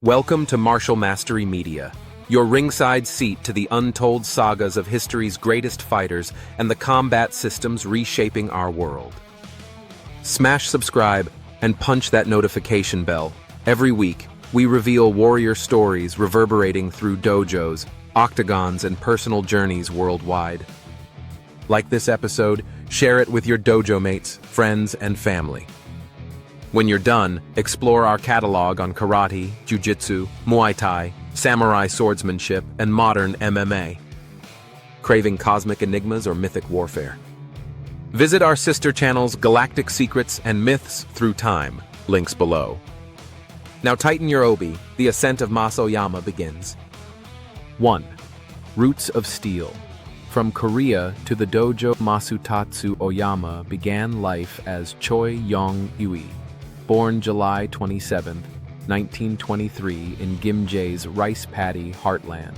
Welcome to Martial Mastery Media, your ringside seat to the untold sagas of history's greatest fighters and the combat systems reshaping our world. Smash subscribe and punch that notification bell. Every week, we reveal warrior stories reverberating through dojos, octagons, and personal journeys worldwide. Like this episode, share it with your dojo mates, friends, and family. When you're done, explore our catalog on karate, jiu-jitsu, Muay Thai, samurai swordsmanship, and modern MMA. Craving cosmic enigmas or mythic warfare? Visit our sister channels Galactic Secrets and Myths Through Time, links below. Now tighten your obi, the ascent of Oyama begins. 1. Roots of Steel. From Korea to the dojo, Masutatsu Oyama began life as Choi Yong-Ui, born July 27, 1923 in Gimjae's rice paddy heartland.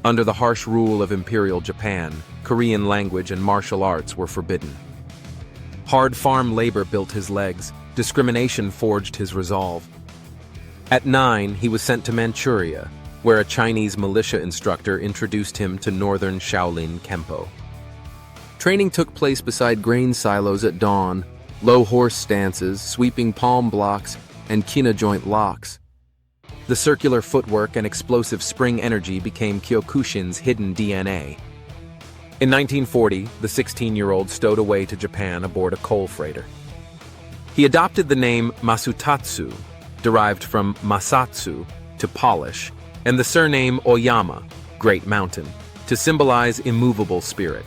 Under the harsh rule of Imperial Japan, Korean language and martial arts were forbidden. Hard farm labor built his legs, discrimination forged his resolve. At 9, he was sent to Manchuria, where a Chinese militia instructor introduced him to northern Shaolin Kempo. Training took place beside grain silos at dawn, low horse stances, sweeping palm blocks, and kina joint locks. The circular footwork and explosive spring energy became Kyokushin's hidden DNA. In 1940, the 16-year-old stowed away to Japan aboard a coal freighter. He adopted the name Masutatsu, derived from Masatsu, to polish, and the surname Oyama, Great Mountain, to symbolize immovable spirit.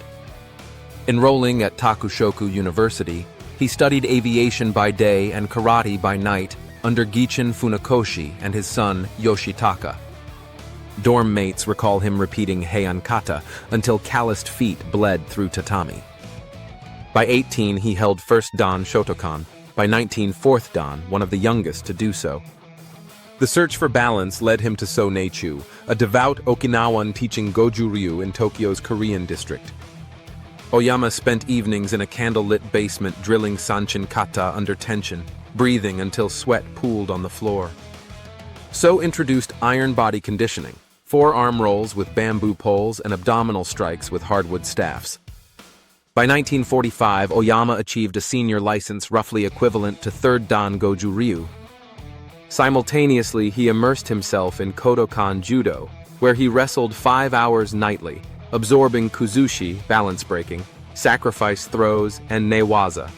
Enrolling at Takushoku University, he studied aviation by day and karate by night under Gichin Funakoshi and his son Yoshitaka. Dorm mates recall him repeating heian kata until calloused feet bled through tatami. By 18, he held first dan Shotokan, by 19 fourth dan, one of the youngest to do so. The search for balance led him to So Neichu, a devout Okinawan teaching Goju Ryu in Tokyo's Korean district. Oyama spent evenings in a candlelit basement drilling sanchin kata under tension, breathing until sweat pooled on the floor. So introduced iron body conditioning, forearm rolls with bamboo poles and abdominal strikes with hardwood staffs. By 1945, Oyama achieved a senior license roughly equivalent to third dan Goju Ryu. Simultaneously, he immersed himself in Kodokan Judo, where he wrestled 5 hours nightly, absorbing kuzushi, balance breaking, sacrifice throws, and newaza.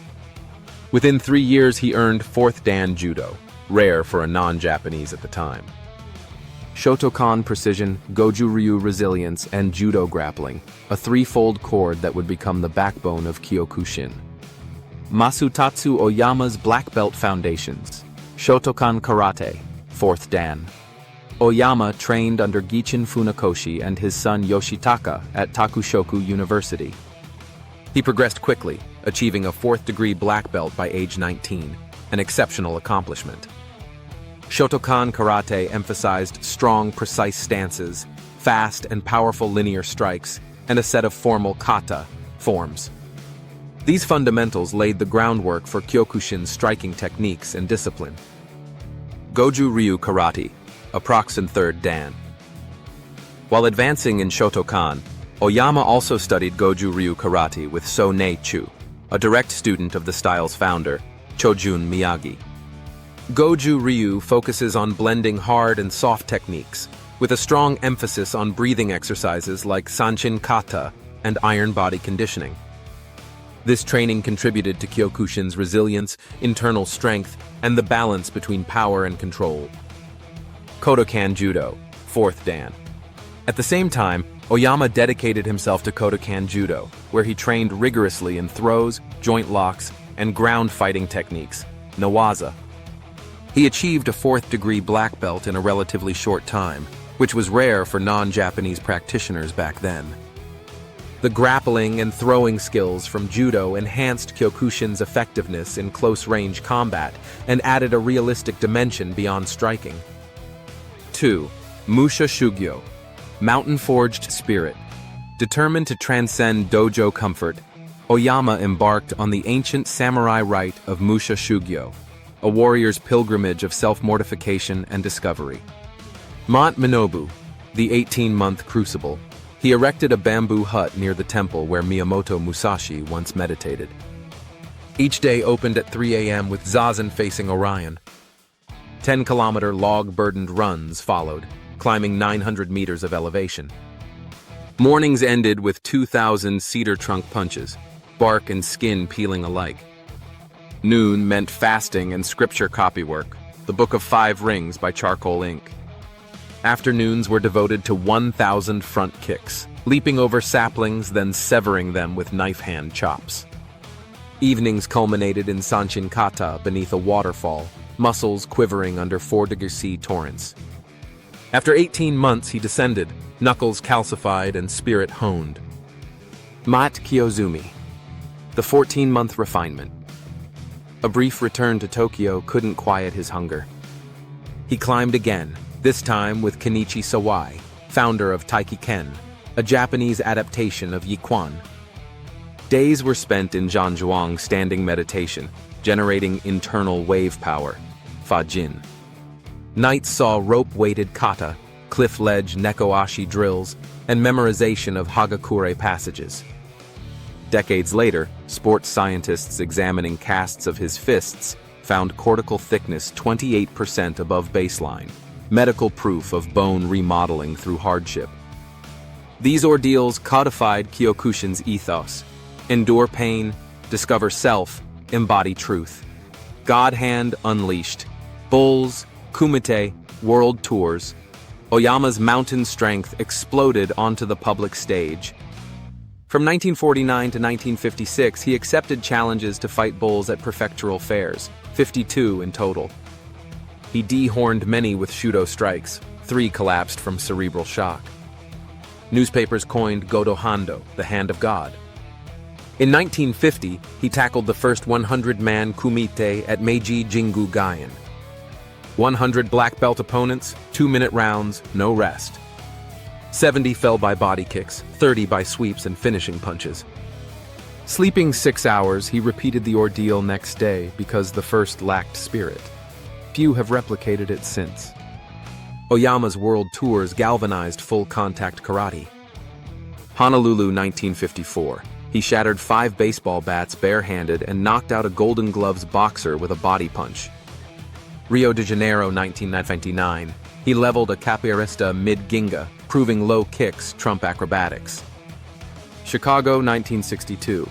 Within 3 years, he earned 4th Dan Judo, rare for a non-Japanese at the time. Shotokan precision, Goju Ryu resilience, and Judo grappling, a threefold cord that would become the backbone of Kyokushin. Masutatsu Oyama's black belt foundations. Shotokan karate, 4th Dan. Oyama trained under Gichin Funakoshi and his son Yoshitaka at Takushoku University. He progressed quickly, achieving a 4th degree black belt by age 19, an exceptional accomplishment. Shotokan karate emphasized strong, precise stances, fast and powerful linear strikes, and a set of formal kata forms. These fundamentals laid the groundwork for Kyokushin's striking techniques and discipline. Goju Ryu karate, approx. 3rd Dan. While advancing in Shotokan, Oyama also studied Goju Ryu karate with So Neichu, a direct student of the style's founder, Chojun Miyagi. Goju Ryu focuses on blending hard and soft techniques, with a strong emphasis on breathing exercises like sanchin kata and iron body conditioning. This training contributed to Kyokushin's resilience, internal strength, and the balance between power and control. Kodokan Judo, 4th Dan. At the same time, Oyama dedicated himself to Kodokan Judo, where he trained rigorously in throws, joint locks, and ground fighting techniques, newaza. He achieved a 4th degree black belt in a relatively short time, which was rare for non-Japanese practitioners back then. The grappling and throwing skills from Judo enhanced Kyokushin's effectiveness in close-range combat and added a realistic dimension beyond striking. 2. Musha Shugyo, mountain-forged spirit. Determined to transcend dojo comfort, Oyama embarked on the ancient samurai rite of Musha Shugyo, a warrior's pilgrimage of self-mortification and discovery. Mont Minobu, the 18-month crucible. He erected a bamboo hut near the temple where Miyamoto Musashi once meditated. Each day opened at 3 a.m. with zazen facing Orion. 10-kilometer log-burdened runs followed, climbing 900 meters of elevation. Mornings ended with 2,000 cedar trunk punches, bark and skin peeling alike. Noon meant fasting and scripture copywork, the Book of Five Rings by charcoal ink. Afternoons were devoted to 1,000 front kicks, leaping over saplings, then severing them with knife-hand chops. Evenings culminated in Sanchin Kata beneath a waterfall, muscles quivering under 4°C torrents. After 18 months, he descended, knuckles calcified and spirit honed. Mat Kyozumi, the 14-month refinement. A brief return to Tokyo couldn't quiet his hunger. He climbed again, this time with Kenichi Sawai, founder of Taiki Ken, a Japanese adaptation of Yikwan. Days were spent in Zhanzhuang standing meditation, generating internal wave power, Fajin. Nights saw rope-weighted kata, cliff ledge nekoashi drills, and memorization of Hagakure passages. Decades later, sports scientists examining casts of his fists found cortical thickness 28% above baseline, medical proof of bone remodeling through hardship. These ordeals codified Kyokushin's ethos: endure pain, discover self, embody truth. God Hand unleashed. Bulls, kumite, world tours. Oyama's mountain strength exploded onto the public stage. From 1949 to 1956, he accepted challenges to fight bulls at prefectural fairs, 52 in total. He dehorned many with shudo strikes. 3 collapsed from cerebral shock. Newspapers coined Godo Hando, the hand of God. In 1950, he tackled the first 100-man kumite at Meiji Jingu Gaien. 100 black belt opponents, 2-minute rounds, no rest. 70 fell by body kicks, 30 by sweeps and finishing punches. Sleeping 6 hours, he repeated the ordeal next day because the first lacked spirit. Few have replicated it since. Oyama's world tours galvanized full-contact karate. Honolulu, 1954. He shattered 5 baseball bats barehanded and knocked out a Golden Gloves boxer with a body punch. Rio de Janeiro, 1999. He leveled a capoeirista mid-ginga, proving low kicks trump acrobatics. Chicago, 1962.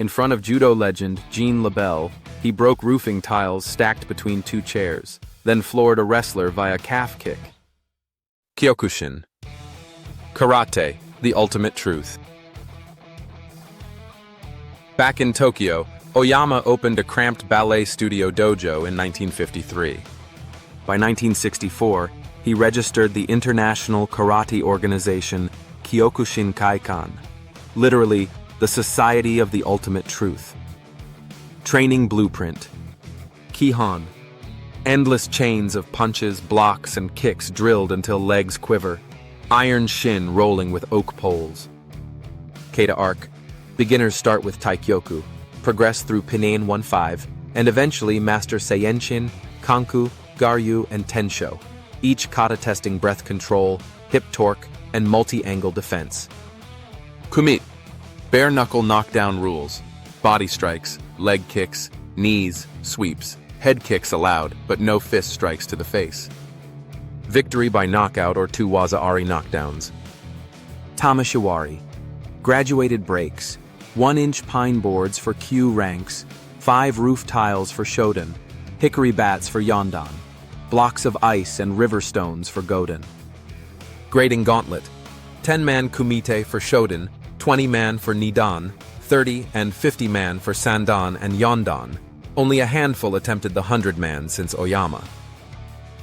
In front of judo legend Jean LaBelle, he broke roofing tiles stacked between 2 chairs, then floored a wrestler via calf kick. Kyokushin. Karate, the ultimate truth. Back in Tokyo, Oyama opened a cramped ballet studio dojo in 1953. By 1964, he registered the international karate organization Kyokushin Kaikan, literally, the Society of the Ultimate Truth. Training blueprint. Kihon. Endless chains of punches, blocks, and kicks drilled until legs quiver. Iron shin rolling with oak poles. Keita arc. Beginners start with Taikyoku, progress through Pinin 1-5, and eventually master Seiyenshin, Kanku, Garyu, and Tensho, each kata testing breath control, hip torque, and multi-angle defense. Kumite. Bare-knuckle knockdown rules. Body strikes, leg kicks, knees, sweeps, head kicks allowed, but no fist strikes to the face. Victory by knockout or 2 waza-ari knockdowns. Tamashiwari. Graduated breaks. 1-inch pine boards for Q ranks, 5 roof tiles for Shodan, hickory bats for Yondan, blocks of ice and river stones for Goden. Grading gauntlet. 10-man kumite for Shodan, 20-man for Nidan, 30 and 50-man for Sandan and Yondan. Only a handful attempted the 100-man since Oyama.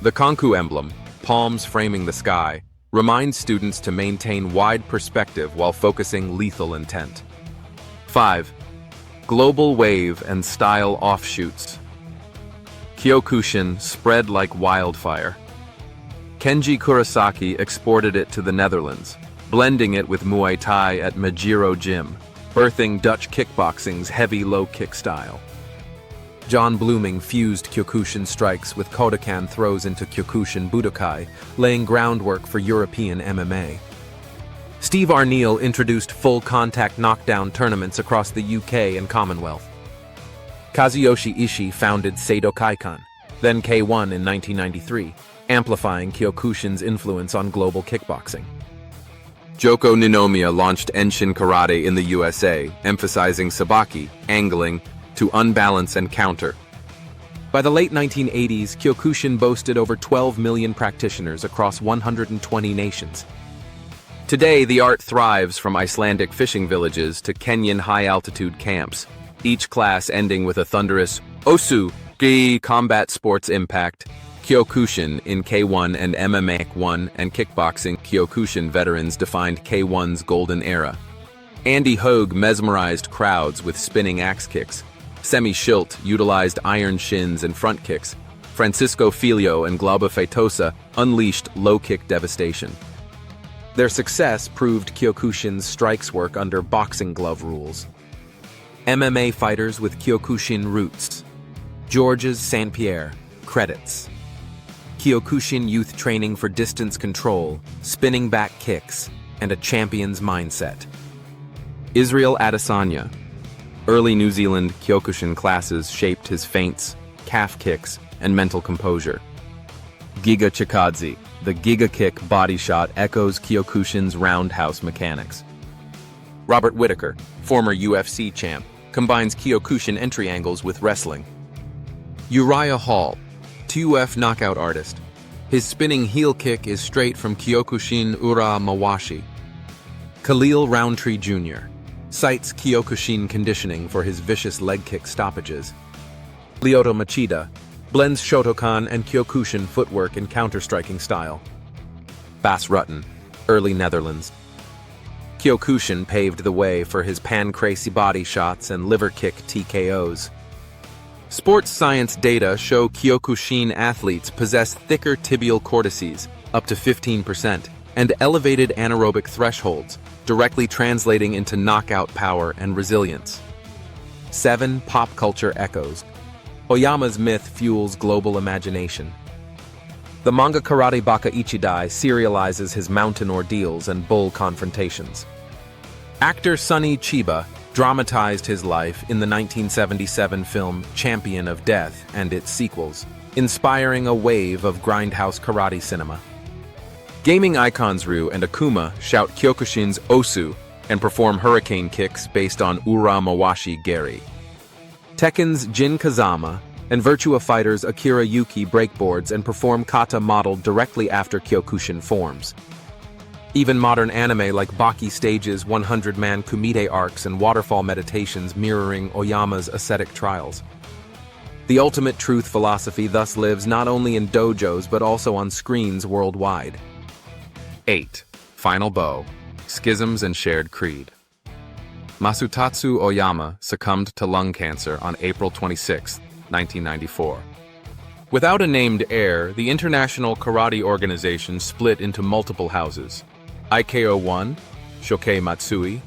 The Kanku emblem, palms framing the sky, reminds students to maintain wide perspective while focusing lethal intent. 5. Global wave and style offshoots. Kyokushin spread like wildfire. Kenji Kurosaki exported it to the Netherlands, blending it with Muay Thai at Majiro Gym, birthing Dutch kickboxing's heavy low kick style. John Blooming fused Kyokushin strikes with Kodokan throws into Kyokushin Budokai, laying groundwork for European MMA. Steve Arneal introduced full-contact knockdown tournaments across the UK and Commonwealth. Kazuyoshi Ishii founded Seido Kaikan, then K1 in 1993, amplifying Kyokushin's influence on global kickboxing. Joko Ninomiya launched Enshin Karate in the USA, emphasizing sabaki, angling, to unbalance and counter. By the late 1980s, Kyokushin boasted over 12 million practitioners across 120 nations. Today, the art thrives from Icelandic fishing villages to Kenyan high-altitude camps, each class ending with a thunderous Osu Gi combat sports impact. Kyokushin in K1 and MMA K1 and kickboxing Kyokushin veterans defined K1's golden era. Andy Hogue mesmerized crowds with spinning axe kicks. Semi Schilt utilized iron shins and front kicks. Francisco Filho and Glauba Feitosa unleashed low-kick devastation. Their success proved Kyokushin's strikes work under boxing glove rules. MMA fighters with Kyokushin roots. Georges St. Pierre, credits. Kyokushin youth training for distance control, spinning back kicks, and a champion's mindset. Israel Adesanya. Early New Zealand Kyokushin classes shaped his feints, calf kicks, and mental composure. Giga Chikadze. The Giga Kick body shot echoes Kyokushin's roundhouse mechanics. Robert Whittaker, former UFC champ, combines Kyokushin entry angles with wrestling. Uriah Hall, TUF knockout artist. His spinning heel kick is straight from Kyokushin Ura Mawashi. Khalil Roundtree Jr. cites Kyokushin conditioning for his vicious leg kick stoppages. Lyoto Machida blends Shotokan and Kyokushin footwork in counter-striking style. Bas Rutten, early Netherlands. Kyokushin paved the way for his pancracy body shots and liver kick TKOs. Sports science data show Kyokushin athletes possess thicker tibial cortices, up to 15%, and elevated anaerobic thresholds, directly translating into knockout power and resilience. 7 pop culture echoes. Oyama's myth fuels global imagination. The manga Karate Baka Ichidai serializes his mountain ordeals and bull confrontations. Actor Sonny Chiba dramatized his life in the 1977 film Champion of Death and its sequels, inspiring a wave of grindhouse karate cinema. Gaming icons Ryu and Akuma shout Kyokushin's Osu and perform hurricane kicks based on Ura Mawashi Geri. Tekken's Jin Kazama and Virtua Fighter's Akira Yuki breakboards and perform kata modeled directly after Kyokushin forms. Even modern anime like Baki stages 100-man kumite arcs and waterfall meditations mirroring Oyama's ascetic trials. The ultimate truth philosophy thus lives not only in dojos but also on screens worldwide. 8. Final bow. Schisms and shared creed. Masutatsu Oyama succumbed to lung cancer on April 26, 1994. Without a named heir, the International Karate Organization split into multiple houses. IKO 1, Shokei Matsui,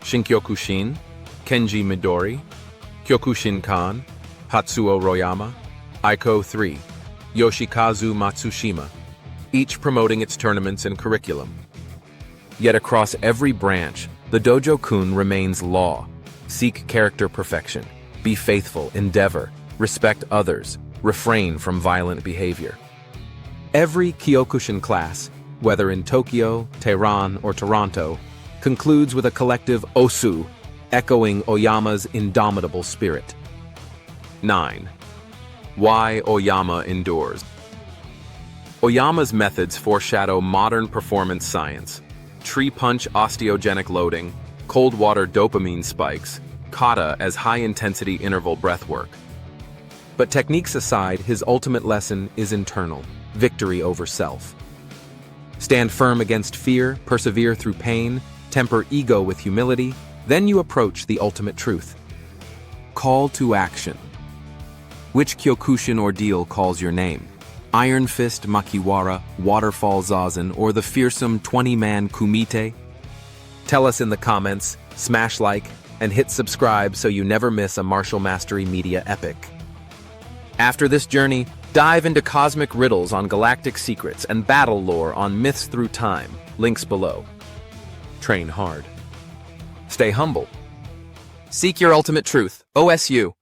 Shinkyokushin, Kenji Midori, Kyokushinkan, Hatsuo Royama, IKO 3, Yoshikazu Matsushima, each promoting its tournaments and curriculum. Yet across every branch, the Dojo-kun remains law. Seek character perfection. Be faithful, endeavor, respect others, refrain from violent behavior. Every Kyokushin class, whether in Tokyo, Tehran, or Toronto, concludes with a collective Osu, echoing Oyama's indomitable spirit. 9. Why Oyama endures. Oyama's methods foreshadow modern performance science. Tree punch osteogenic loading, cold water dopamine spikes, kata as high-intensity interval breathwork. But techniques aside, his ultimate lesson is internal, victory over self. Stand firm against fear, persevere through pain, temper ego with humility, then you approach the ultimate truth. Call to action. Which Kyokushin ordeal calls your name? Iron Fist Makiwara, Waterfall Zazen, or the fearsome 20-man Kumite? Tell us in the comments, smash like, and hit subscribe so you never miss a Martial Mastery Media epic. After this journey, dive into cosmic riddles on galactic secrets and battle lore on myths through time. Links below. Train hard. Stay humble. Seek your ultimate truth. OSU.